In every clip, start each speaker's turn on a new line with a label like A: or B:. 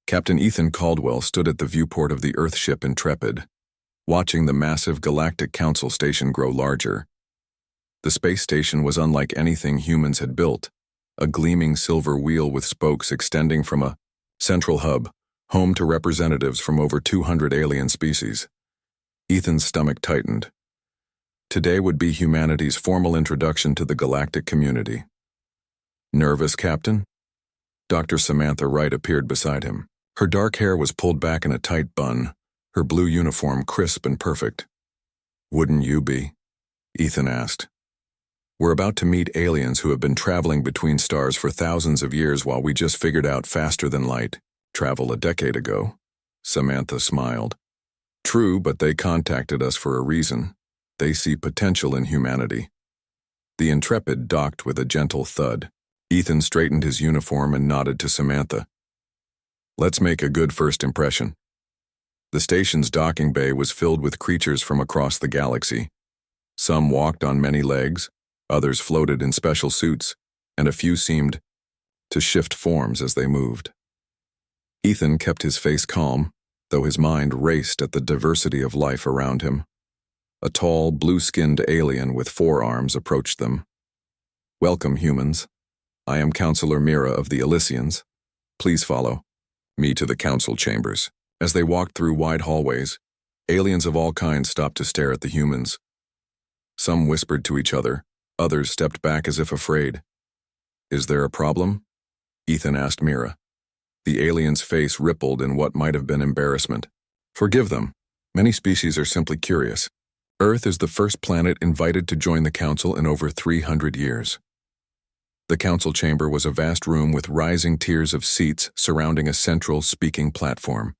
A: Captain Ethan Caldwell stood at the viewport of the Earthship Intrepid, watching the massive Galactic Council station grow larger. The space station was unlike anything humans had built, a gleaming silver wheel with spokes extending from a central hub, home to representatives from over 200 alien species. Ethan's stomach tightened. Today would be humanity's formal introduction to the galactic community. Nervous, Captain? Dr. Samantha Wright appeared beside him. Her dark hair was pulled back in a tight bun, her blue uniform crisp and perfect. Wouldn't you be? Ethan asked. We're about to meet aliens who have been traveling between stars for thousands of years while we just figured out faster-than-light travel a decade ago. Samantha smiled. True, but they contacted us for a reason. They see potential in humanity. The Intrepid docked with a gentle thud. Ethan straightened his uniform and nodded to Samantha. Let's make a good first impression. The station's docking bay was filled with creatures from across the galaxy. Some walked on many legs, others floated in special suits, and a few seemed to shift forms as they moved. Ethan kept his face calm, though his mind raced at the diversity of life around him. A tall, blue-skinned alien with 4 arms approached them. Welcome, humans. I am Counselor Mira of the Elysians. Please follow me to the council chambers. As they walked through wide hallways, aliens of all kinds stopped to stare at the humans. Some whispered to each other, others stepped back as if afraid. Is there a problem? Ethan asked Mira. The alien's face rippled in what might have been embarrassment. Forgive them. Many species are simply curious. Earth is the first planet invited to join the council in over 300 years. The council chamber was a vast room with rising tiers of seats surrounding a central speaking platform.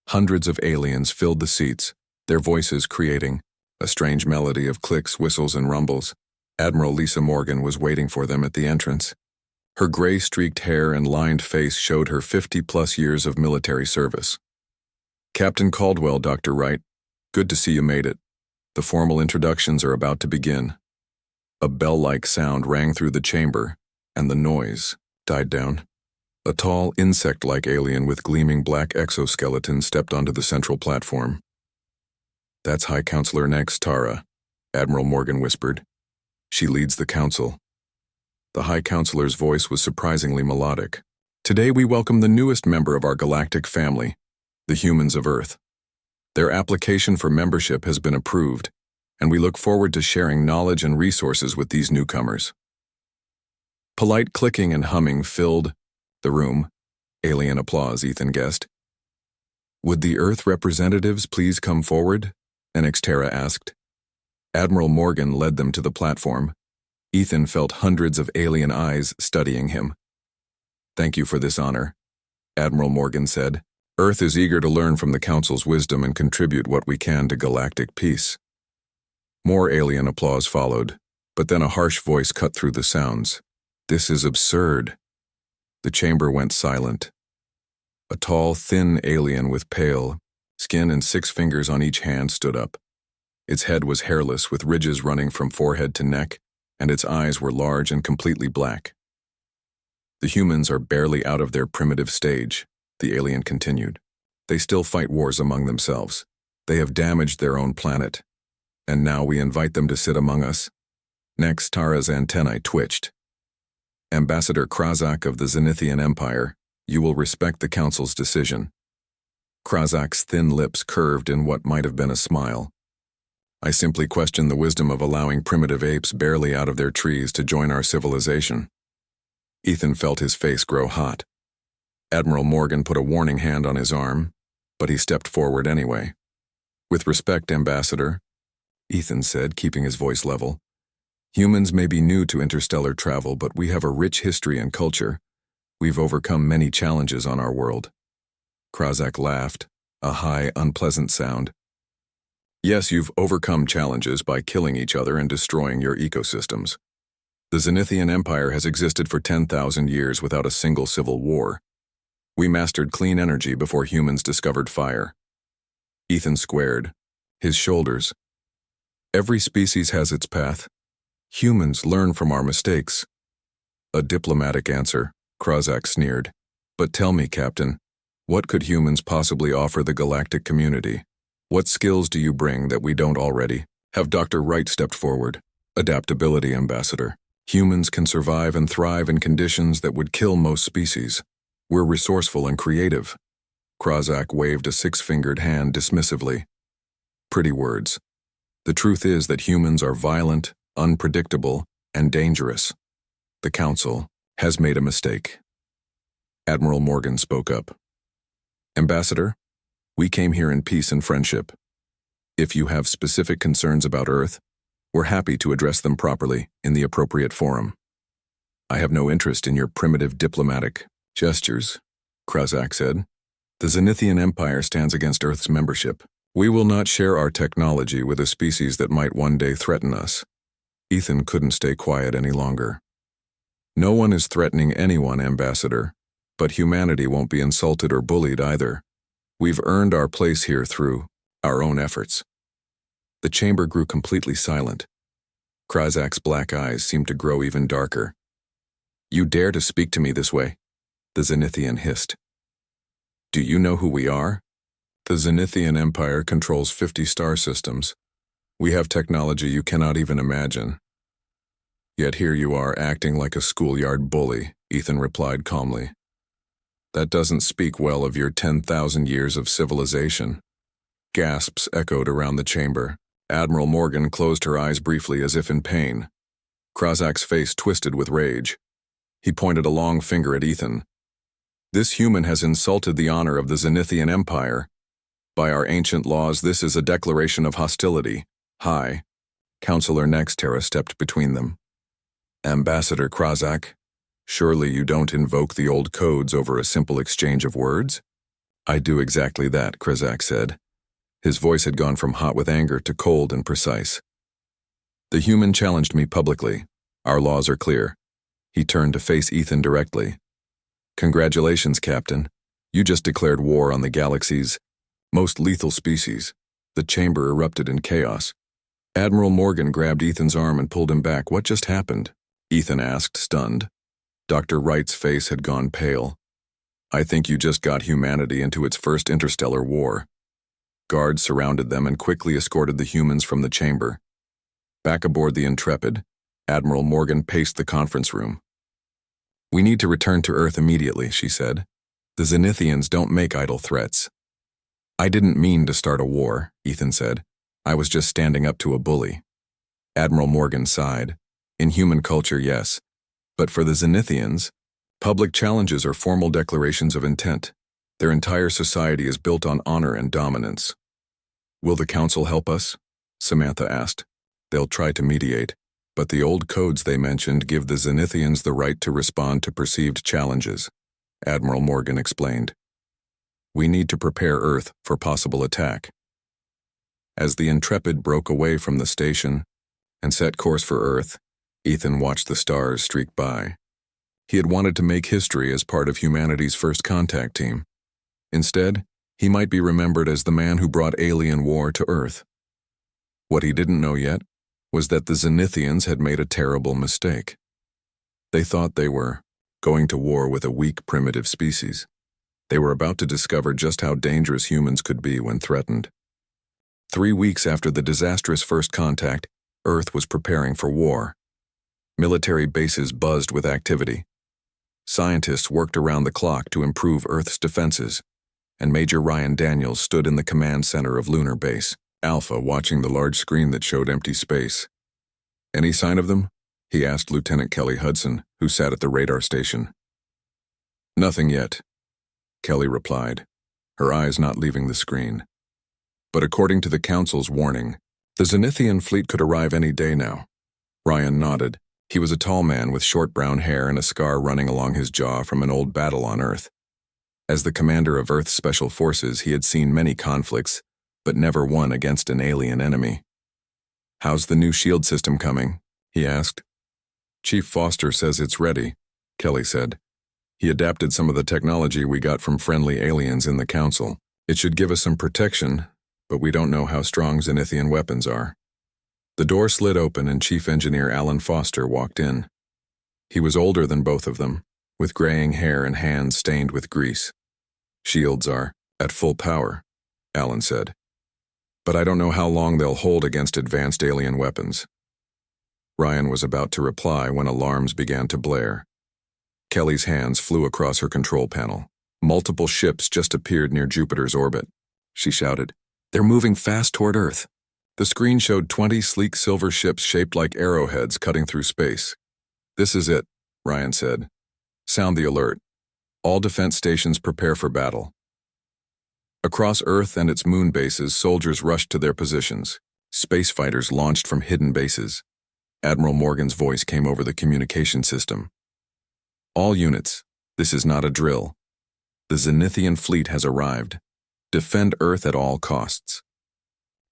A: Hundreds of aliens filled the seats, their voices creating a strange melody of clicks, whistles, and rumbles. Admiral Lisa Morgan was waiting for them at the entrance. Her gray-streaked hair and lined face showed her 50-plus years of military service. Captain Caldwell, Dr. Wright, good to see you made it. The formal introductions are about to begin. A bell-like sound rang through the chamber, and the noise died down. A tall, insect-like alien with gleaming black exoskeleton stepped onto the central platform. That's High Counselor Nex Tara, Admiral Morgan whispered. She leads the council. The High Counselor's voice was surprisingly melodic. Today we welcome the newest member of our galactic family, the humans of Earth. Their application for membership has been approved, and we look forward to sharing knowledge and resources with these newcomers. Polite clicking and humming filled the room. Alien applause, Ethan guessed. Would the Earth representatives please come forward? Nextera asked. Admiral Morgan led them to the platform. Ethan felt hundreds of alien eyes studying him. Thank you for this honor, Admiral Morgan said. Earth is eager to learn from the Council's wisdom and contribute what we can to galactic peace. More alien applause followed, but then a harsh voice cut through the sounds. This is absurd. The chamber went silent. A tall, thin alien with pale skin and 6 fingers on each hand stood up. Its head was hairless with ridges running from forehead to neck, and its eyes were large and completely black. The humans are barely out of their primitive stage, the alien continued. They still fight wars among themselves. They have damaged their own planet. And now we invite them to sit among us. Next, Tara's antennae twitched. Ambassador Krazak of the Zenithian Empire, you will respect the Council's decision. Krazak's thin lips curved in what might have been a smile. I simply question the wisdom of allowing primitive apes barely out of their trees to join our civilization. Ethan felt his face grow hot. Admiral Morgan put a warning hand on his arm, but he stepped forward anyway. With respect, Ambassador, Ethan said, keeping his voice level. Humans may be new to interstellar travel, but we have a rich history and culture. We've overcome many challenges on our world. Krazak laughed, a high, unpleasant sound. Yes, you've overcome challenges by killing each other and destroying your ecosystems. The Zenithian Empire has existed for 10,000 years without a single civil war. We mastered clean energy before humans discovered fire. Ethan squared, his shoulders. Every species has its path. Humans learn from our mistakes. A diplomatic answer, Krazak sneered. But tell me, Captain, What could humans possibly offer the galactic community? What skills do you bring that we don't already have? Dr. Wright stepped forward. Adaptability, Ambassador. Humans can survive and thrive in conditions that would kill most species. We're resourceful and creative. Krazak waved a six-fingered hand dismissively. Pretty words. The truth is that humans are violent, unpredictable, and dangerous. The Council has made a mistake. Admiral Morgan spoke up. Ambassador, we came here in peace and friendship. If you have specific concerns about Earth, we're happy to address them properly in the appropriate forum. I have no interest in your primitive diplomatic gestures, Krazak said. The Zenithian Empire stands against Earth's membership. We will not share our technology with a species that might one day threaten us. Ethan couldn't stay quiet any longer. No one is threatening anyone, Ambassador, but humanity won't be insulted or bullied either. We've earned our place here through our own efforts. The chamber grew completely silent. Krazak's black eyes seemed to grow even darker. You dare to speak to me this way? The Zenithian hissed. Do you know who we are? The Zenithian Empire controls 50 star systems. We have technology you cannot even imagine. Yet here you are acting like a schoolyard bully, Ethan replied calmly. That doesn't speak well of your 10,000 years of civilization. Gasps echoed around the chamber. Admiral Morgan closed her eyes briefly as if in pain. Krazak's face twisted with rage. He pointed a long finger at Ethan. This human has insulted the honor of the Zenithian Empire. By our ancient laws, this is a declaration of hostility. Hi. Counselor Nextera stepped between them. Ambassador Krazak, surely you don't invoke the old codes over a simple exchange of words? I do exactly that, Krazak said. His voice had gone from hot with anger to cold and precise. The human challenged me publicly. Our laws are clear. He turned to face Ethan directly. Congratulations, Captain. You just declared war on the galaxy's most lethal species. The chamber erupted in chaos. Admiral Morgan grabbed Ethan's arm and pulled him back. What just happened? Ethan asked, stunned. Dr. Wright's face had gone pale. I think you just got humanity into its first interstellar war. Guards surrounded them and quickly escorted the humans from the chamber. Back aboard the Intrepid, Admiral Morgan paced the conference room. We need to return to Earth immediately, she said. The Zenithians don't make idle threats. I didn't mean to start a war, Ethan said. I was just standing up to a bully. Admiral Morgan sighed. In human culture, yes. But for the Zenithians, public challenges are formal declarations of intent. Their entire society is built on honor and dominance. Will the Council help us? Samantha asked. They'll try to mediate, but the old codes they mentioned give the Zenithians the right to respond to perceived challenges, Admiral Morgan explained. We need to prepare Earth for possible attack. As the Intrepid broke away from the station and set course for Earth, Ethan watched the stars streak by. He had wanted to make history as part of humanity's first contact team. Instead, he might be remembered as the man who brought alien war to Earth. What he didn't know yet was that the Zenithians had made a terrible mistake. They thought they were going to war with a weak, primitive species. They were about to discover just how dangerous humans could be when threatened. 3 weeks after the disastrous first contact, Earth was preparing for war. Military bases buzzed with activity. Scientists worked around the clock to improve Earth's defenses, and Major Ryan Daniels stood in the command center of Lunar Base, Alpha, watching the large screen that showed empty space. Any sign of them? He asked Lieutenant Kelly Hudson, who sat at the radar station. Nothing yet, Kelly replied, her eyes not leaving the screen. But according to the Council's warning, the Zenithian fleet could arrive any day now. Ryan nodded. He was a tall man with short brown hair and a scar running along his jaw from an old battle on Earth. As the commander of Earth's special forces, he had seen many conflicts, but never one against an alien enemy. How's the new shield system coming? He asked. Chief Foster says it's ready, Kelly said. He adapted some of the technology we got from friendly aliens in the Council. It should give us some protection, but we don't know how strong Zenithian weapons are. The door slid open and Chief Engineer Alan Foster walked in. He was older than both of them, with graying hair and hands stained with grease. Shields are at full power, Alan said. But I don't know how long they'll hold against advanced alien weapons. Ryan was about to reply when alarms began to blare. Kelly's hands flew across her control panel. Multiple ships just appeared near Jupiter's orbit. She shouted, "They're moving fast toward Earth." The screen showed 20 sleek silver ships shaped like arrowheads cutting through space. "This is it," Ryan said. "Sound the alert. All defense stations prepare for battle." Across Earth and its moon bases, soldiers rushed to their positions. Space fighters launched from hidden bases. Admiral Morgan's voice came over the communication system. "All units, this is not a drill. The Zenithian fleet has arrived. Defend Earth at all costs."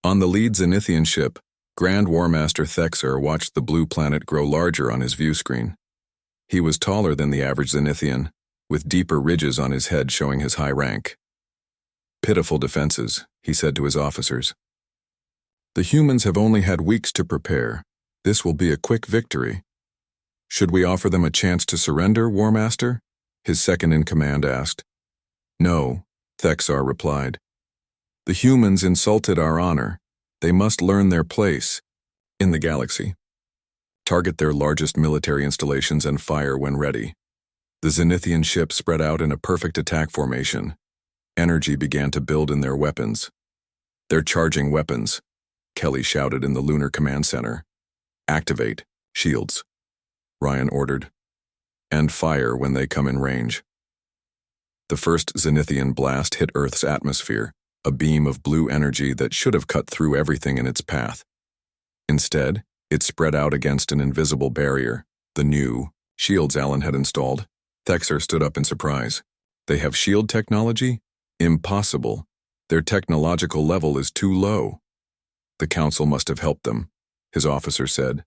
A: On the lead Zenithian ship, Grand Warmaster Thexer watched the blue planet grow larger on his view screen. He was taller than the average Zenithian, with deeper ridges on his head showing his high rank. "Pitiful defenses," he said to his officers. "The humans have only had weeks to prepare. This will be a quick victory." "Should we offer them a chance to surrender, Warmaster?" his second-in-command asked. "No," Thexar replied. "The humans insulted our honor. They must learn their place in the galaxy. Target their largest military installations and fire when ready." The Zenithian ships spread out in a perfect attack formation. Energy began to build in their weapons. "They're charging weapons," Kelly shouted in the Lunar Command Center. "Activate shields," Ryan ordered, "and fire when they come in range." The first Zenithian blast hit Earth's atmosphere, a beam of blue energy that should have cut through everything in its path. Instead, it spread out against an invisible barrier, the new shields Alan had installed. Thexer stood up in surprise. "They have shield technology? Impossible. Their technological level is too low." "The Council must have helped them," his officer said.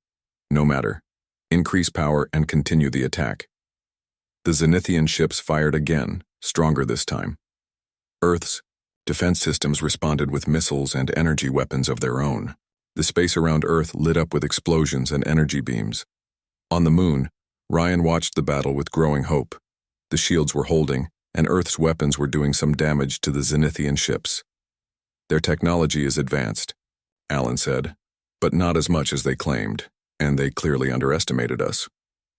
A: "No matter. Increase power and continue the attack." The Zenithian ships fired again, stronger this time. Earth's defense systems responded with missiles and energy weapons of their own. The space around Earth lit up with explosions and energy beams. On the moon, Ryan watched the battle with growing hope. The shields were holding, and Earth's weapons were doing some damage to the Zenithian ships. "Their technology is advanced," Alan said, "but not as much as they claimed, and they clearly underestimated us."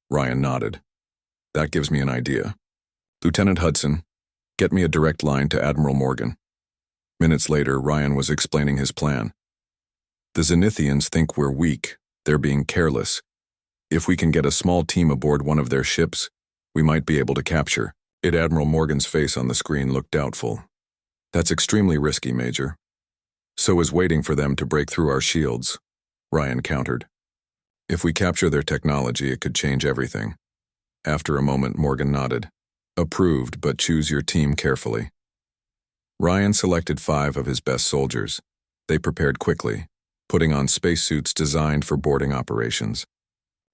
A: Ryan nodded. "That gives me an idea. Lieutenant Hudson, get me a direct line to Admiral Morgan." Minutes later, Ryan was explaining his plan. "The Zenithians think we're weak. They're being careless. If we can get a small team aboard one of their ships, we might be able to capture it." Admiral Morgan's face on the screen looked doubtful. "That's extremely risky, Major." "So is waiting for them to break through our shields," Ryan countered. "If we capture their technology, it could change everything." After a moment, Morgan nodded. "Approved, but choose your team carefully." Ryan selected 5 of his best soldiers. They prepared quickly, putting on spacesuits designed for boarding operations.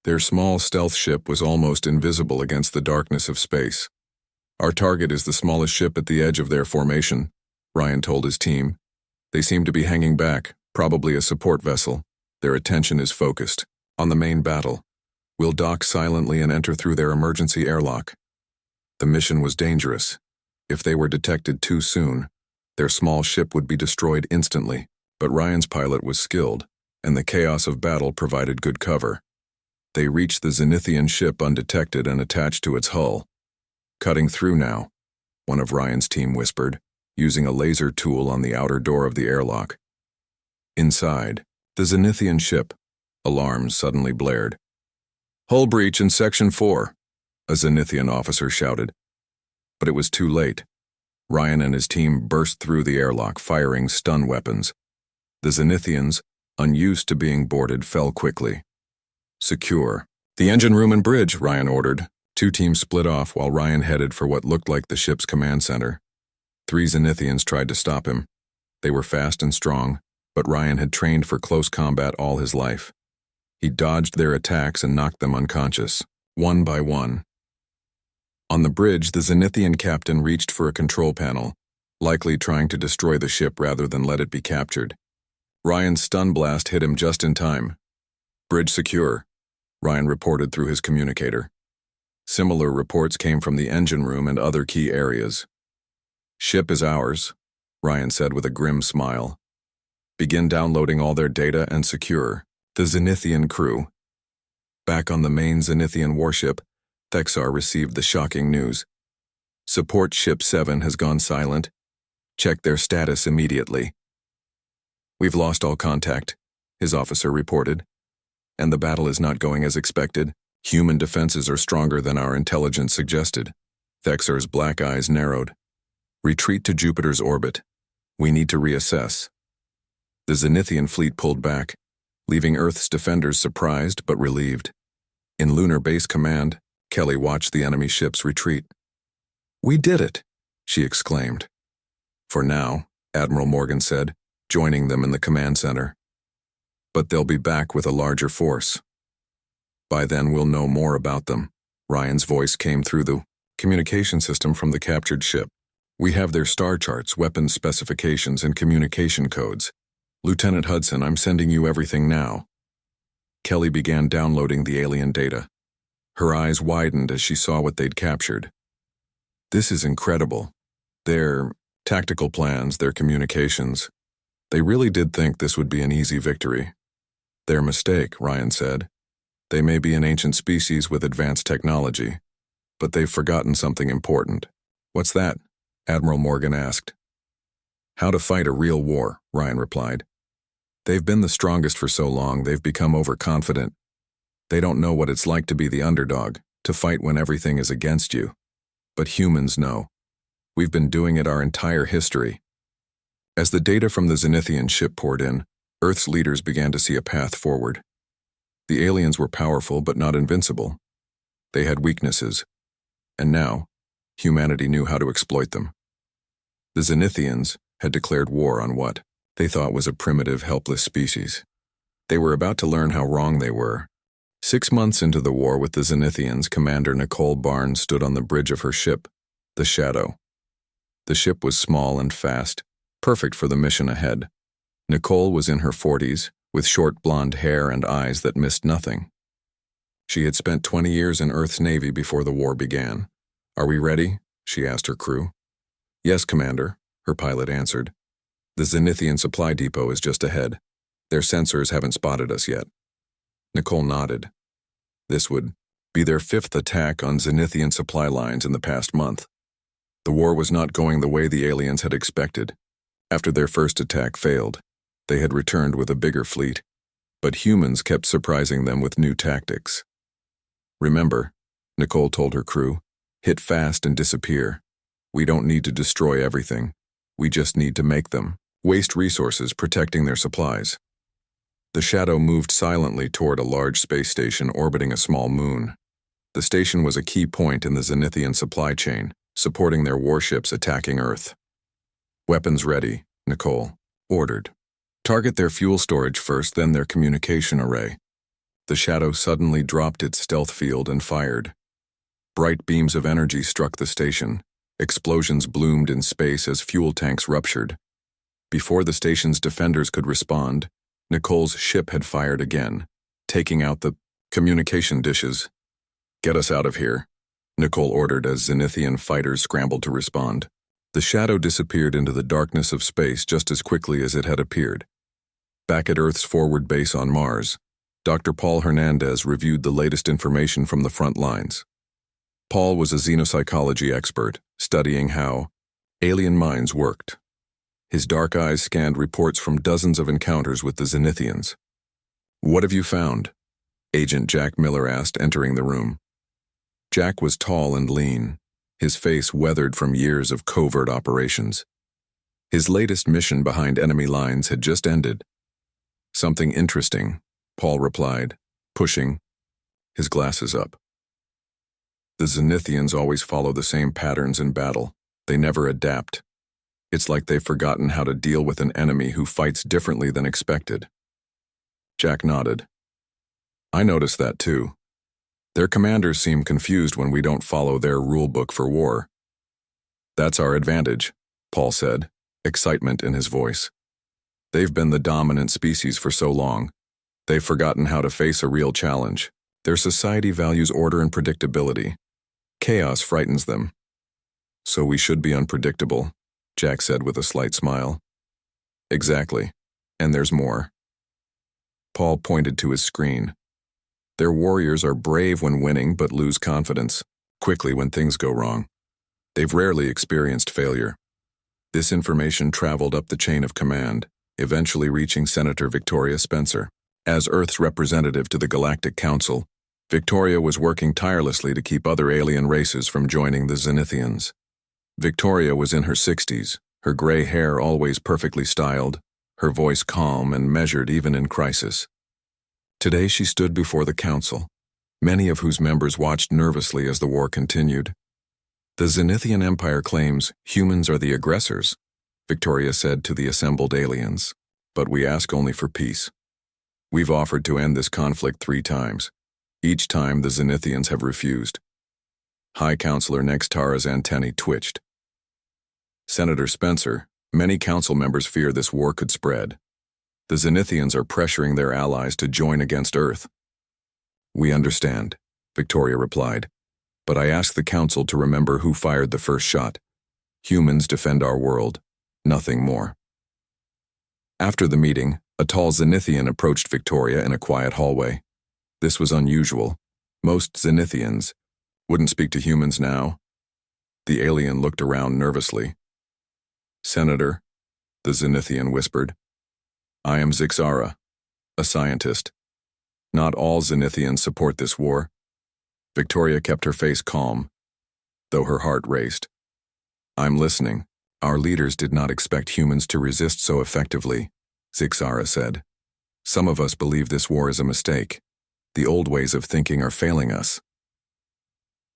A: Their small stealth ship was almost invisible against the darkness of space. "Our target is the smallest ship at the edge of their formation," Ryan told his team. "They seem to be hanging back, probably a support vessel. Their attention is focused on the main battle. We'll dock silently and enter through their emergency airlock." The mission was dangerous. If they were detected too soon, their small ship would be destroyed instantly, but Ryan's pilot was skilled, and the chaos of battle provided good cover. They reached the Zenithian ship undetected and attached to its hull. "Cutting through now," one of Ryan's team whispered, using a laser tool on the outer door of the airlock. Inside, the Zenithian ship, alarms suddenly blared. "Hull breach in Section 4, a Zenithian officer shouted. But it was too late. Ryan and his team burst through the airlock, firing stun weapons. The Zenithians, unused to being boarded, fell quickly. "Secure the engine room and bridge," Ryan ordered. 2 teams split off while Ryan headed for what looked like the ship's command center. 3 Zenithians tried to stop him. They were fast and strong, but Ryan had trained for close combat all his life. He dodged their attacks and knocked them unconscious, one by one. On the bridge, the Zenithian captain reached for a control panel, likely trying to destroy the ship rather than let it be captured. Ryan's stun blast hit him just in time. "Bridge secure," Ryan reported through his communicator. Similar reports came from the engine room and other key areas. Ship is ours, Ryan said with a grim smile. Begin downloading all their data and secure. The Zenithian crew. Back on the main Zenithian warship, Thexar received the shocking news. Support Ship 7 has gone silent. Check their status immediately. We've lost all contact, his officer reported. And the battle is not going as expected. Human defenses are stronger than our intelligence suggested. Thexar's black eyes narrowed. Retreat to Jupiter's orbit. We need to reassess. The Zenithian fleet pulled back, leaving Earth's defenders surprised but relieved. In Lunar Base Command, Kelly watched the enemy ships retreat. We did it, she exclaimed. For now, Admiral Morgan said, joining them in the command center. But they'll be back with a larger force. By then we'll know more about them. Ryan's voice came through the communication system from the captured ship. We have their star charts, weapons specifications, and communication codes. Lieutenant Hudson, I'm sending you everything now. Kelly began downloading the alien data. Her eyes widened as she saw what they'd captured. This is incredible. Their tactical plans, their communications. They really did think this would be an easy victory. Their mistake, Ryan said. They may be an ancient species with advanced technology, but they've forgotten something important. What's that? Admiral Morgan asked. How to fight a real war, Ryan replied. They've been the strongest for so long, they've become overconfident. They don't know what it's like to be the underdog, to fight when everything is against you. But humans know. We've been doing it our entire history. As the data from the Zenithian ship poured in, Earth's leaders began to see a path forward. The aliens were powerful but not invincible. They had weaknesses. And now, humanity knew how to exploit them. The Zenithians had declared war on what they thought was a primitive, helpless species. They were about to learn how wrong they were. 6 months into the war with the Zenithians, Commander Nicole Barnes stood on the bridge of her ship, the Shadow. The ship was small and fast, perfect for the mission ahead. Nicole was in her 40s, with short blonde hair and eyes that missed nothing. She had spent 20 years in Earth's Navy before the war began. Are we ready? She asked her crew. Yes, Commander, her pilot answered. The Zenithian supply depot is just ahead. Their sensors haven't spotted us yet. Nicole nodded. This would be their 5th attack on Zenithian supply lines in the past month. The war was not going the way the aliens had expected. After their first attack failed, they had returned with a bigger fleet, but humans kept surprising them with new tactics. Remember, Nicole told her crew, hit fast and disappear. We don't need to destroy everything. We just need to make them waste resources protecting their supplies. The Shadow moved silently toward a large space station orbiting a small moon. The station was a key point in the Zenithian supply chain, supporting their warships attacking Earth. Weapons ready, Nicole ordered. Target their fuel storage first, then their communication array. The Shadow suddenly dropped its stealth field and fired. Bright beams of energy struck the station. Explosions bloomed in space as fuel tanks ruptured. Before the station's defenders could respond, Nicole's ship had fired again, taking out the communication dishes. Get us out of here, Nicole ordered as Zenithian fighters scrambled to respond. The Shadow disappeared into the darkness of space just as quickly as it had appeared. Back at Earth's forward base on Mars, Dr. Paul Hernandez reviewed the latest information from the front lines. Paul was a xenopsychology expert, studying how alien minds worked. His dark eyes scanned reports from dozens of encounters with the Zenithians. What have you found? Agent Jack Miller asked, entering the room. Jack was tall and lean, his face weathered from years of covert operations. His latest mission behind enemy lines had just ended. Something interesting, Paul replied, pushing his glasses up. The Zenithians always follow the same patterns in battle. They never adapt. It's like they've forgotten how to deal with an enemy who fights differently than expected. Jack nodded. I noticed that too. Their commanders seem confused when we don't follow their rulebook for war. That's our advantage, Paul said, excitement in his voice. They've been the dominant species for so long. They've forgotten how to face a real challenge. Their society values order and predictability. Chaos frightens them. So we should be unpredictable, Jack said with a slight smile. Exactly. And there's more. Paul pointed to his screen. Their warriors are brave when winning but lose confidence quickly when things go wrong. They've rarely experienced failure. This information traveled up the chain of command, eventually reaching Senator Victoria Spencer. As Earth's representative to the Galactic Council, Victoria was working tirelessly to keep other alien races from joining the Zenithians. Victoria was in her 60s, her gray hair always perfectly styled, her voice calm and measured even in crisis. Today she stood before the council, many of whose members watched nervously as the war continued. The Zenithian Empire claims humans are the aggressors, Victoria said to the assembled aliens, but we ask only for peace. We've offered to end this conflict 3 times. Each time the Zenithians have refused. High Counselor Nextara's antennae twitched. Senator Spencer, many council members fear this war could spread. The Zenithians are pressuring their allies to join against Earth. We understand, Victoria replied, but I ask the council to remember who fired the first shot. Humans defend our world, nothing more. After the meeting, a tall Zenithian approached Victoria in a quiet hallway. This was unusual. Most Zenithians wouldn't speak to humans now. The alien looked around nervously. Senator, the Zenithian whispered, I am Zixara, a scientist. Not all Zenithians support this war. Victoria kept her face calm, though her heart raced. I'm listening. Our leaders did not expect humans to resist so effectively, Zixara said. Some of us believe this war is a mistake. The old ways of thinking are failing us.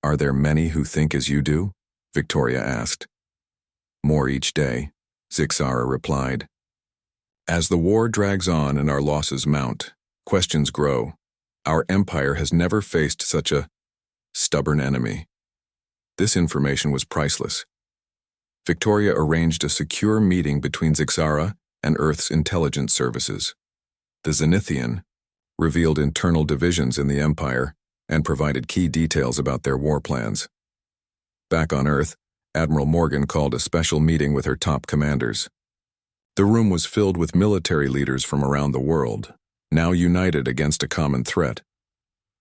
A: Are there many who think as you do? Victoria asked. More each day, Zixara replied. As the war drags on and our losses mount, questions grow. Our empire has never faced such a stubborn enemy. This information was priceless. Victoria arranged a secure meeting between Zixara and Earth's intelligence services. The Zenithian revealed internal divisions in the Empire and provided key details about their war plans. Back on Earth, Admiral Morgan called a special meeting with her top commanders. The room was filled with military leaders from around the world, now united against a common threat.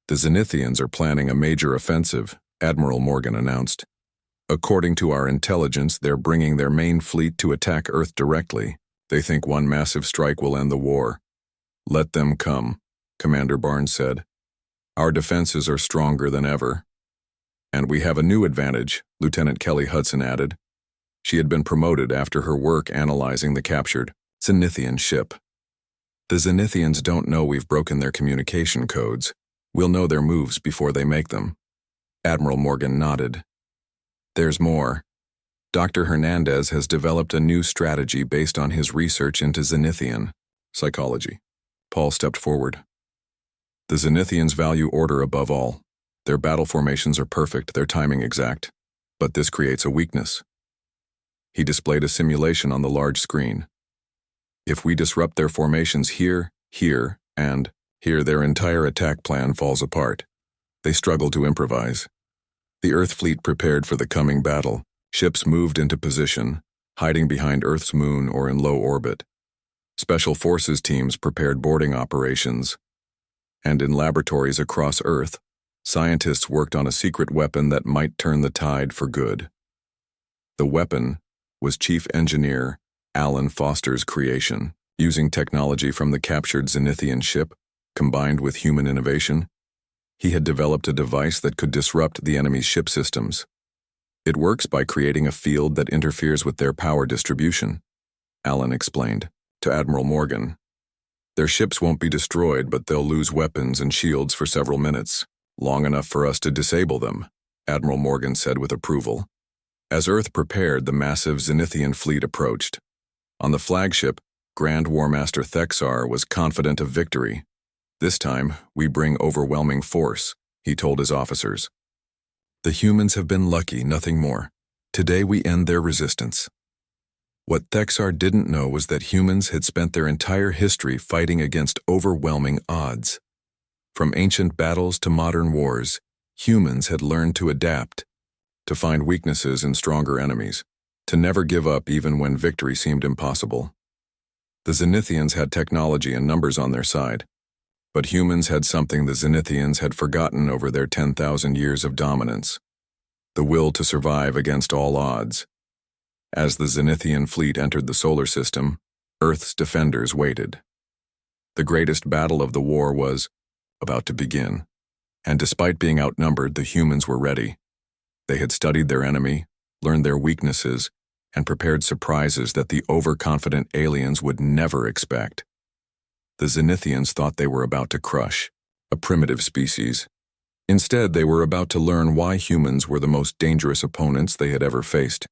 A: The Zenithians are planning a major offensive, Admiral Morgan announced. According to our intelligence, they're bringing their main fleet to attack Earth directly. They think one massive strike will end the war. Let them come, Commander Barnes said. Our defenses are stronger than ever. And we have a new advantage, Lieutenant Kelly Hudson added. She had been promoted after her work analyzing the captured Zenithian ship. The Zenithians don't know we've broken their communication codes. We'll know their moves before they make them. Admiral Morgan nodded. There's more. Dr. Hernandez has developed a new strategy based on his research into Zenithian psychology. Paul stepped forward. The Zenithians value order above all. Their battle formations are perfect, their timing exact. But this creates a weakness. He displayed a simulation on the large screen. If we disrupt their formations here, and here, their entire attack plan falls apart. They struggle to improvise. The Earth fleet prepared for the coming battle. Ships moved into position, hiding behind Earth's moon or in low orbit. Special forces teams prepared boarding operations. And in laboratories across Earth, scientists worked on a secret weapon that might turn the tide for good. The weapon was Chief Engineer Alan Foster's creation. Using technology from the captured Zenithian ship, combined with human innovation, he had developed a device that could disrupt the enemy's ship systems. It works by creating a field that interferes with their power distribution, Alan explained to Admiral Morgan. Their ships won't be destroyed, but they'll lose weapons and shields for several minutes, long enough for us to disable them, Admiral Morgan said with approval. As Earth prepared, the massive Zenithian fleet approached. On the flagship, Grand War Master Thexar was confident of victory. This time, we bring overwhelming force, he told his officers. The humans have been lucky, nothing more. Today we end their resistance. What Thexar didn't know was that humans had spent their entire history fighting against overwhelming odds. From ancient battles to modern wars, humans had learned to adapt, to find weaknesses in stronger enemies. to never give up even when victory seemed impossible. The Zenithians had technology and numbers on their side, but humans had something the Zenithians had forgotten over their 10,000 years of dominance: the will to survive against all odds. As the Zenithian fleet entered the solar system, Earth's defenders waited. The greatest battle of the war was about to begin, and despite being outnumbered, the humans were ready. They had studied their enemy, learned their weaknesses, and prepared surprises that the overconfident aliens would never expect. The Zenithians thought they were about to crush a primitive species. Instead, they were about to learn why humans were the most dangerous opponents they had ever faced.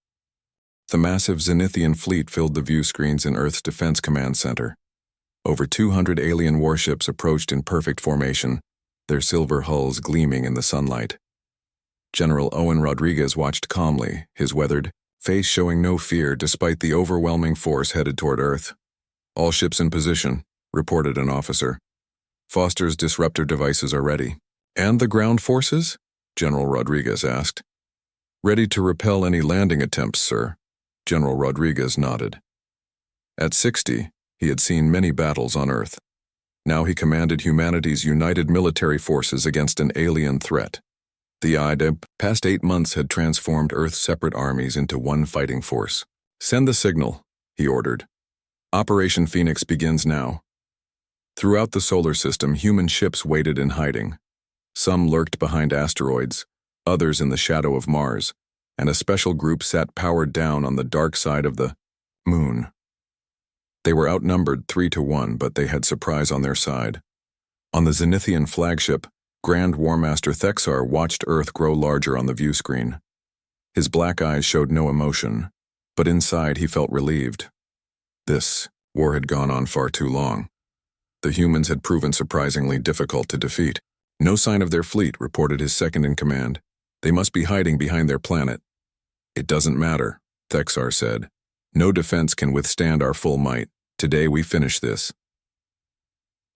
A: The massive Zenithian fleet filled the view screens in Earth's Defense Command Center. Over 200 alien warships approached in perfect formation, their silver hulls gleaming in the sunlight. General Owen Rodriguez watched calmly, his weathered face showing no fear despite the overwhelming force headed toward Earth. "All ships in position," reported an officer. "Foster's disruptor devices are ready." "And the ground forces?" General Rodriguez asked. "Ready to repel any landing attempts, sir." General Rodriguez nodded. At 60, he had seen many battles on Earth. Now he commanded humanity's united military forces against an alien threat. The past 8 months had transformed Earth's separate armies into one fighting force. "Send the signal," he ordered. "Operation Phoenix begins now." Throughout the solar system, human ships waited in hiding. Some lurked behind asteroids, others in the shadow of Mars, and a special group sat powered down on the dark side of the moon. They were outnumbered 3-1, but they had surprise on their side. On the Zenithian flagship, Grand Warmaster Thexar watched Earth grow larger on the view screen. His black eyes showed no emotion, but inside he felt relieved. This war had gone on far too long. The humans had proven surprisingly difficult to defeat. "No sign of their fleet," reported his second-in-command. "They must be hiding behind their planet." "It doesn't matter," Thexar said. "No defense can withstand our full might. Today we finish this."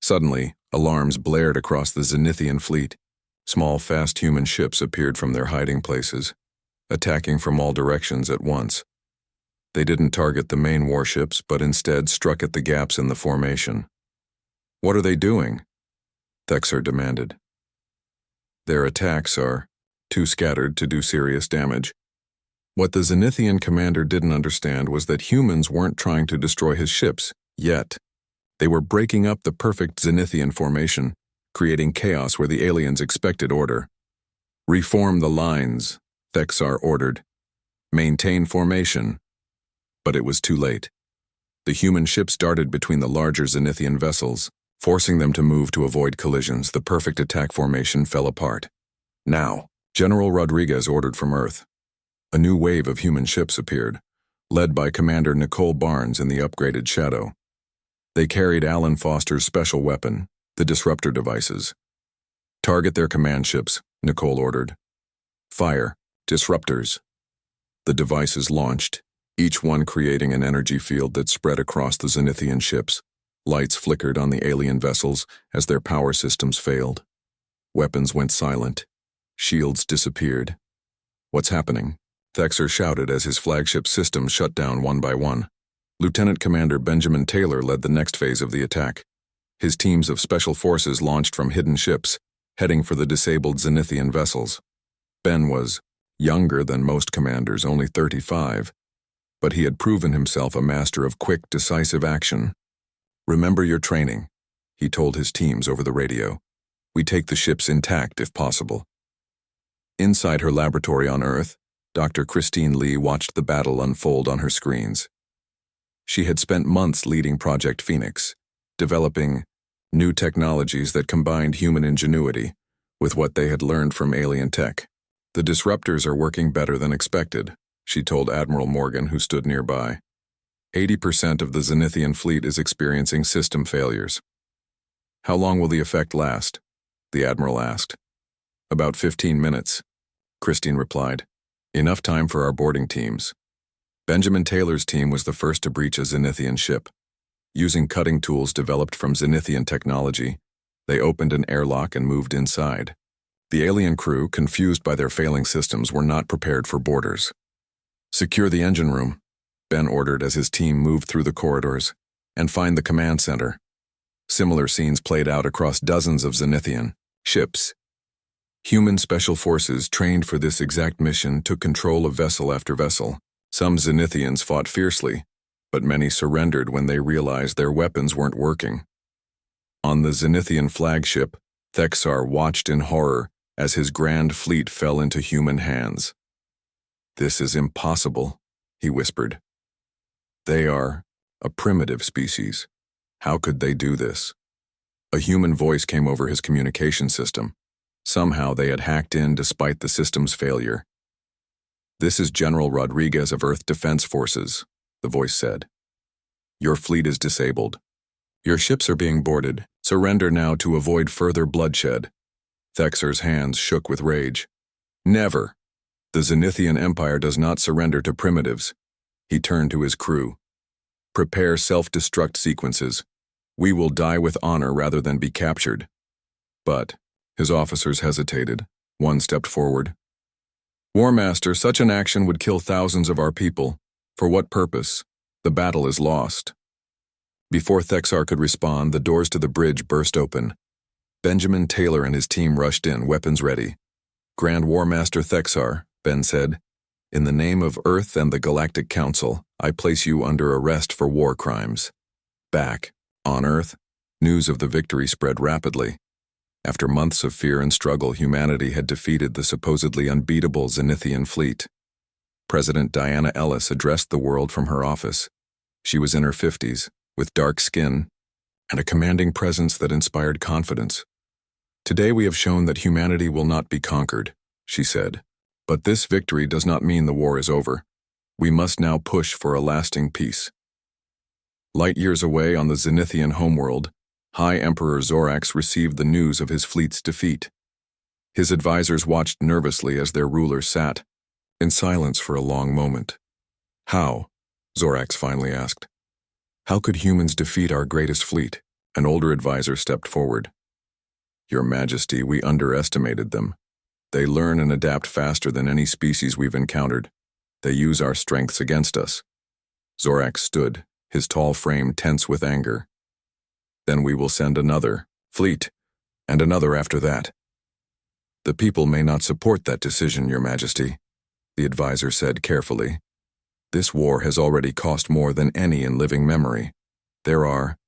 A: Suddenly, alarms blared across the Zenithian fleet. Small, fast human ships appeared from their hiding places, attacking from all directions at once. They didn't target the main warships, but instead struck at the gaps in the formation. "What are they doing?" Thexar demanded. "Their attacks are too scattered to do serious damage." What the Zenithian commander didn't understand was that humans weren't trying to destroy his ships, yet. They were breaking up the perfect Zenithian formation, creating chaos where the aliens expected order. "Reform the lines," Thexar ordered. "Maintain formation." But it was too late. The human ships darted between the larger Zenithian vessels, forcing them to move to avoid collisions. The perfect attack formation fell apart. "Now," General Rodriguez ordered from Earth. A new wave of human ships appeared, led by Commander Nicole Barnes in the upgraded Shadow. They carried Alan Foster's special weapon, the disruptor devices. "Target their command ships," Nicole ordered. "Fire, disruptors." The devices launched, each one creating an energy field that spread across the Zenithian ships. Lights flickered on the alien vessels as their power systems failed. Weapons went silent. Shields disappeared. "What's happening?" Thexar shouted as his flagship systems shut down one by one. Lieutenant Commander Benjamin Taylor led the next phase of the attack. His teams of special forces launched from hidden ships, heading for the disabled Zenithian vessels. Ben was younger than most commanders, only 35, but he had proven himself a master of quick, decisive action. "Remember your training," he told his teams over the radio. "We take the ships intact if possible." Inside her laboratory on Earth, Dr. Christine Lee watched the battle unfold on her screens. She had spent months leading Project Phoenix, developing new technologies that combined human ingenuity with what they had learned from alien tech. "The disruptors are working better than expected," she told Admiral Morgan, who stood nearby. 80% of the Zenithian fleet is experiencing system failures." "How long will the effect last?" the Admiral asked. "About 15 minutes, Christine replied. "Enough time for our boarding teams." Benjamin Taylor's team was the first to breach a Zenithian ship. Using cutting tools developed from Zenithian technology, they opened an airlock and moved inside. The alien crew, confused by their failing systems, were not prepared for boarders. Secure the engine room, Ben ordered as his team moved through the corridors, and find the command center. Similar scenes played out across dozens of Zenithian ships. Human special forces trained for this exact mission took control of vessel after vessel. Some Zenithians fought fiercely, but many surrendered when they realized their weapons weren't working. On the Zenithian flagship, Thexar watched in horror as his grand fleet fell into human hands. "This is impossible," he whispered. "They are a primitive species. How could they do this?" A human voice came over his communication system. Somehow they had hacked in despite the system's failure. "This is General Rodriguez of Earth Defense Forces," the voice said. "Your fleet is disabled. Your ships are being boarded. Surrender now to avoid further bloodshed." Thexar's hands shook with rage. "Never! The Zenithian Empire does not surrender to primitives." He turned to his crew. "Prepare self-destruct sequences. We will die with honor rather than be captured." But his officers hesitated. One stepped forward. "War Master, such an action would kill thousands of our people. For what purpose? The battle is lost." Before Thexar could respond, the doors to the bridge burst open. Benjamin Taylor and his team rushed in, weapons ready. "Grand War Master Thexar," Ben said, "in the name of Earth and the Galactic Council, I place you under arrest for war crimes." Back on Earth, news of the victory spread rapidly. After months of fear and struggle, humanity had defeated the supposedly unbeatable Zenithian fleet. President Diana Ellis addressed the world from her office. She was in her 50s, with dark skin and a commanding presence that inspired confidence. "Today we have shown that humanity will not be conquered," she said. "But this victory does not mean the war is over. We must now push for a lasting peace." Light years away on the Zenithian homeworld, High Emperor Zorax received the news of his fleet's defeat. His advisors watched nervously as their ruler sat in silence for a long moment. "How?" Zorax finally asked. "How could humans defeat our greatest fleet?" An older advisor stepped forward. "Your Majesty, we underestimated them. They learn and adapt faster than any species we've encountered. They use our strengths against us." Zorax stood, his tall frame tense with anger. "Then we will send another fleet, and another after that." "The people may not support that decision, Your Majesty," the advisor said carefully. "This war has already cost more than any in living memory. There are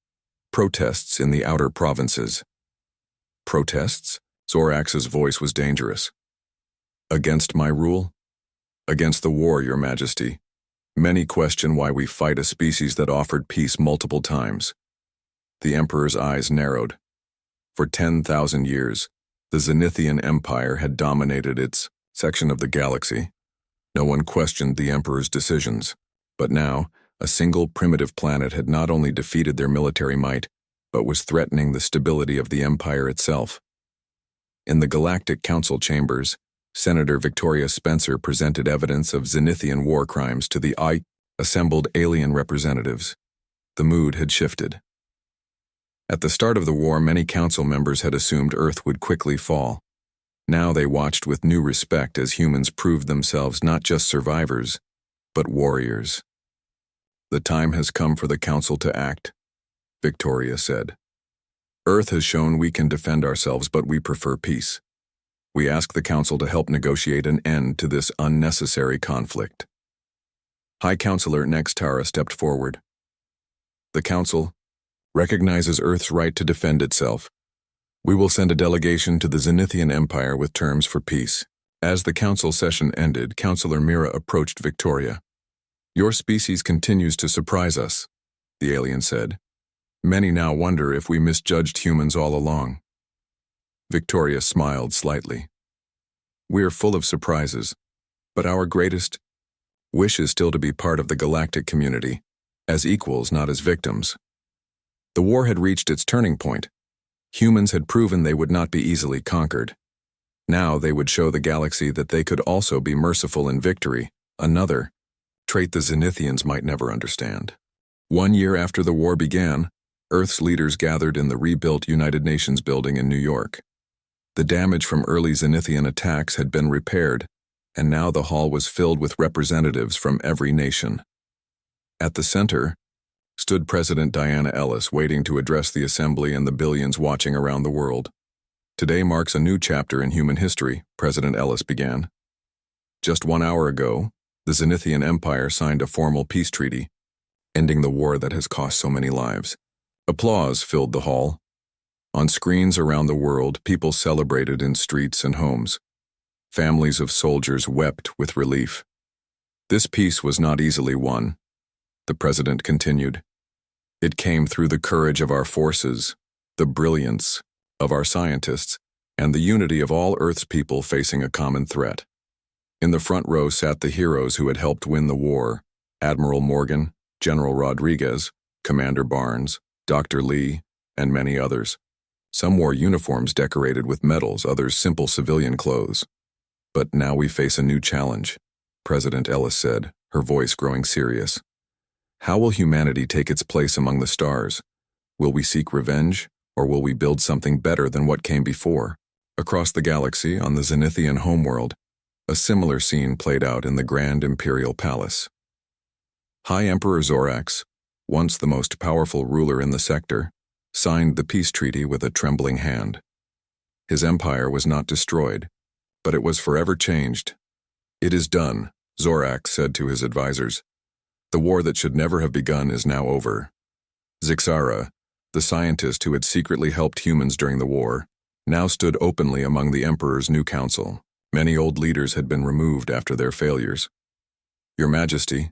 A: protests in the outer provinces." "Protests?" Zorax's voice was dangerous. "Against my rule? Against the war, Your Majesty. Many question why we fight a species that offered peace multiple times." The Emperor's eyes narrowed. For 10,000 years, the Zenithian Empire had dominated its section of the galaxy. No one questioned the Emperor's decisions, but now, a single primitive planet had not only defeated their military might, but was threatening the stability of the Empire itself. In the Galactic Council chambers, Senator Victoria Spencer presented evidence of Zenithian war crimes to the assembled alien representatives. The mood had shifted. At the start of the war, many council members had assumed Earth would quickly fall. Now they watched with new respect as humans proved themselves not just survivors, but warriors. "The time has come for the council to act," Victoria said. "Earth has shown we can defend ourselves, but we prefer peace. We ask the council to help negotiate an end to this unnecessary conflict." High Counselor Nextara stepped forward. "The council recognizes Earth's right to defend itself. We will send a delegation to the Zenithian Empire with terms for peace." As the council session ended, Counselor Mira approached Victoria. "Your species continues to surprise us," the alien said. "Many now wonder if we misjudged humans all along." Victoria smiled slightly. "We're full of surprises, but our greatest wish is still to be part of the galactic community, as equals, not as victims." The war had reached its turning point. Humans had proven they would not be easily conquered. Now they would show the galaxy that they could also be merciful in victory, another trait the Zenithians might never understand. 1 year after the war began, Earth's leaders gathered in the rebuilt United Nations building in New York. The damage from early Zenithian attacks had been repaired, and now the hall was filled with representatives from every nation. At the center stood President Diana Ellis, waiting to address the assembly and the billions watching around the world. Today marks a new chapter in human history, President Ellis began. Just 1 hour ago, the Zenithian Empire signed a formal peace treaty, ending the war that has cost so many lives. Applause filled the hall. On screens around the world, people celebrated in streets and homes. Families of soldiers wept with relief. This peace was not easily won, the president continued. It came through the courage of our forces, the brilliance of our scientists, and the unity of all Earth's people facing a common threat. In the front row sat the heroes who had helped win the war: Admiral Morgan, General Rodriguez, Commander Barnes, Dr. Lee, and many others. Some wore uniforms decorated with medals, others simple civilian clothes. But now we face a new challenge, President Ellis said, her voice growing serious. How will humanity take its place among the stars? Will we seek revenge, or will we build something better than what came before? Across the galaxy, on the Zenithian homeworld, a similar scene played out in the Grand Imperial Palace. High Emperor Zorax, once the most powerful ruler in the sector, signed the peace treaty with a trembling hand. His empire was not destroyed, but it was forever changed. It is done, Zorax said to his advisors. The war that should never have begun is now over. Zixara, the scientist who had secretly helped humans during the war, now stood openly among the Emperor's new council. Many old leaders had been removed after their failures. Your Majesty,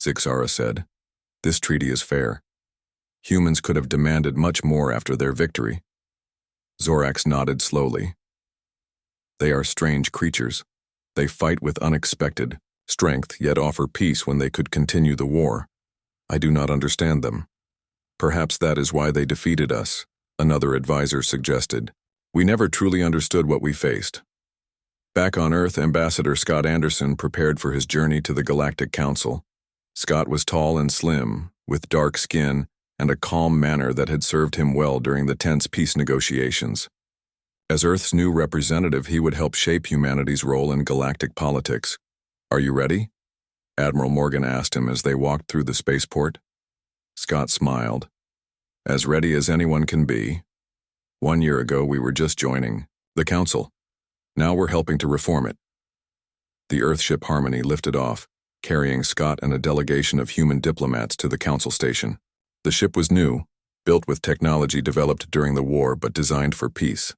A: Zixara said, this treaty is fair. Humans could have demanded much more after their victory. Zorax nodded slowly. They are strange creatures. They fight with unexpected strength, yet offer peace when they could continue the war. I do not understand them. Perhaps that is why they defeated us, another advisor suggested. We never truly understood what we faced. Back on Earth, Ambassador Scott Anderson prepared for his journey to the Galactic Council. Scott was tall and slim, with dark skin and a calm manner that had served him well during the tense peace negotiations. As Earth's new representative, he would help shape humanity's role in galactic politics. Are you ready? Admiral Morgan asked him as they walked through the spaceport. Scott smiled. As ready as anyone can be. 1 year ago, we were just joining the Council. Now we're helping to reform it. The Earthship Harmony lifted off, carrying Scott and a delegation of human diplomats to the Council station. The ship was new, built with technology developed during the war but designed for peace.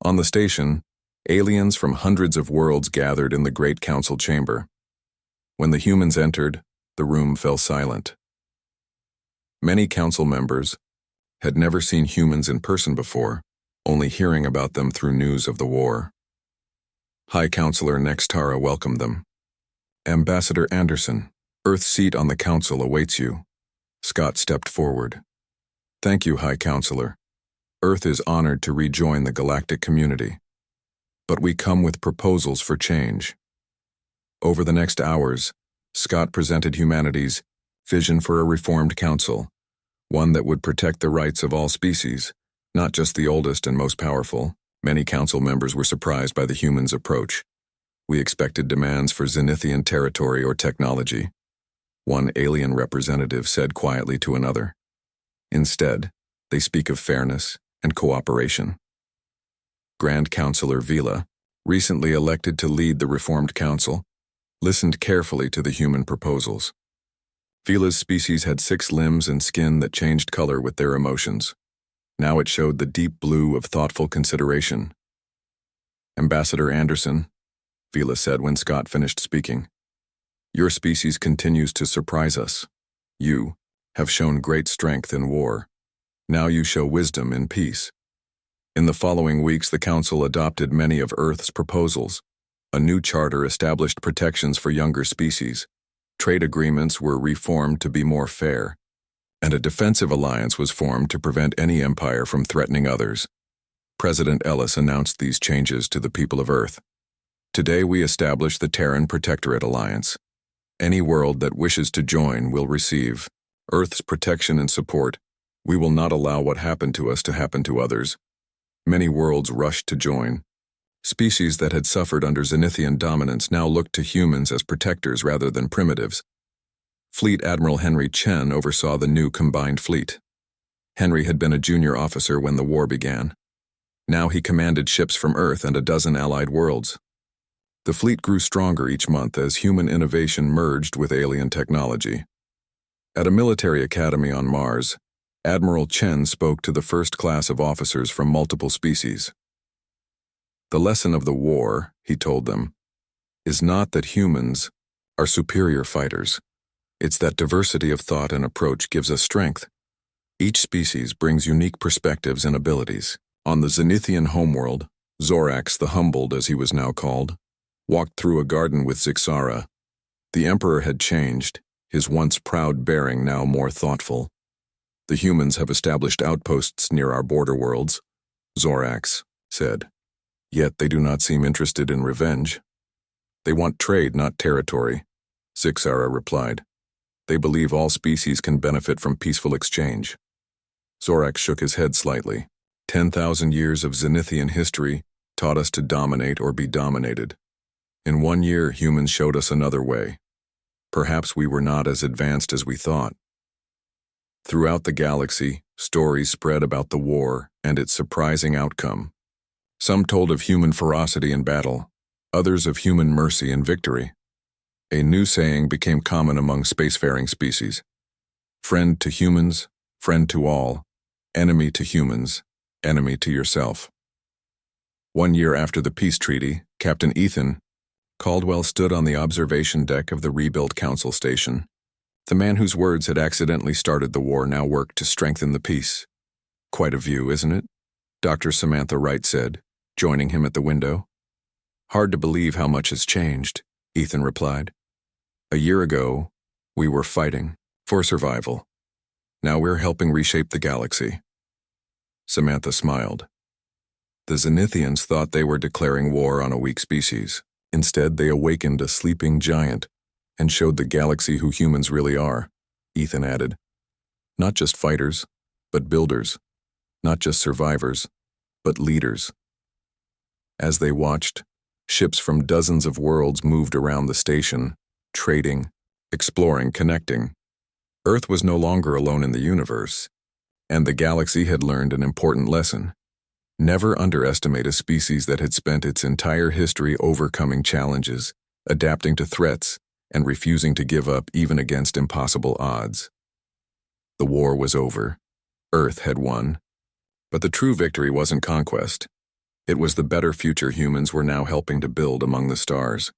A: On the station, aliens from hundreds of worlds gathered in the Great Council chamber. When the humans entered, the room fell silent. Many council members had never seen humans in person before, only hearing about them through news of the war. High Counselor Nextara welcomed them. Ambassador Anderson, Earth's seat on the council awaits you. Scott stepped forward. Thank you, High Counselor. Earth is honored to rejoin the galactic community. But we come with proposals for change. Over the next hours, Scott presented humanity's vision for a reformed council, one that would protect the rights of all species, not just the oldest and most powerful. Many council members were surprised by the humans' approach. We expected demands for Zenithian territory or technology, one alien representative said quietly to another. Instead, they speak of fairness and cooperation. Grand Counselor Vila, recently elected to lead the Reformed Council, listened carefully to the human proposals. Vila's species had 6 limbs and skin that changed color with their emotions. Now it showed the deep blue of thoughtful consideration. Ambassador Anderson, Vila said when Scott finished speaking, your species continues to surprise us. You have shown great strength in war. Now you show wisdom in peace. In the following weeks, the Council adopted many of Earth's proposals. A new charter established protections for younger species. Trade agreements were reformed to be more fair, and a defensive alliance was formed to prevent any empire from threatening others. President Ellis announced these changes to the people of Earth. Today we establish the Terran Protectorate Alliance. Any world that wishes to join will receive Earth's protection and support. We will not allow what happened to us to happen to others. Many worlds rushed to join. Species that had suffered under Zenithian dominance now looked to humans as protectors rather than primitives. Fleet Admiral Henry Chen oversaw the new combined fleet. Henry had been a junior officer when the war began. Now he commanded ships from Earth and a dozen allied worlds. The fleet grew stronger each month as human innovation merged with alien technology. At a military academy on Mars, Admiral Chen spoke to the first class of officers from multiple species. The lesson of the war, he told them, is not that humans are superior fighters. It's that diversity of thought and approach gives us strength. Each species brings unique perspectives and abilities. On the Zenithian homeworld, Zorax the Humbled, as he was now called, walked through a garden with Zixara. The Emperor had changed, his once proud bearing now more thoughtful. The humans have established outposts near our border worlds, Zorax said. Yet they do not seem interested in revenge. They want trade, not territory, Zixara replied. They believe all species can benefit from peaceful exchange. Zorax shook his head slightly. 10,000 years of Zenithian history taught us to dominate or be dominated. In 1 year, humans showed us another way. Perhaps we were not as advanced as we thought. Throughout the galaxy, stories spread about the war and its surprising outcome. Some told of human ferocity in battle, others of human mercy and victory. A new saying became common among spacefaring species. Friend to humans, friend to all, enemy to humans, enemy to yourself. 1 year after the peace treaty, Captain Ethan Caldwell stood on the observation deck of the rebuilt council station. The man whose words had accidentally started the war now worked to strengthen the peace. Quite a view, isn't it? Dr. Samantha Wright said, joining him at the window. Hard to believe how much has changed, Ethan replied. A year ago, we were fighting for survival. Now we're helping reshape the galaxy. Samantha smiled. The Zenithians thought they were declaring war on a weak species. Instead, they awakened a sleeping giant and showed the galaxy who humans really are, Ethan added. Not just fighters, but builders. Not just survivors, but leaders. As they watched, ships from dozens of worlds moved around the station, trading, exploring, connecting. Earth was no longer alone in the universe, and the galaxy had learned an important lesson. Never underestimate a species that had spent its entire history overcoming challenges, adapting to threats, and refusing to give up even against impossible odds. The war was over. Earth had won. But the true victory wasn't conquest. It was the better future humans were now helping to build among the stars.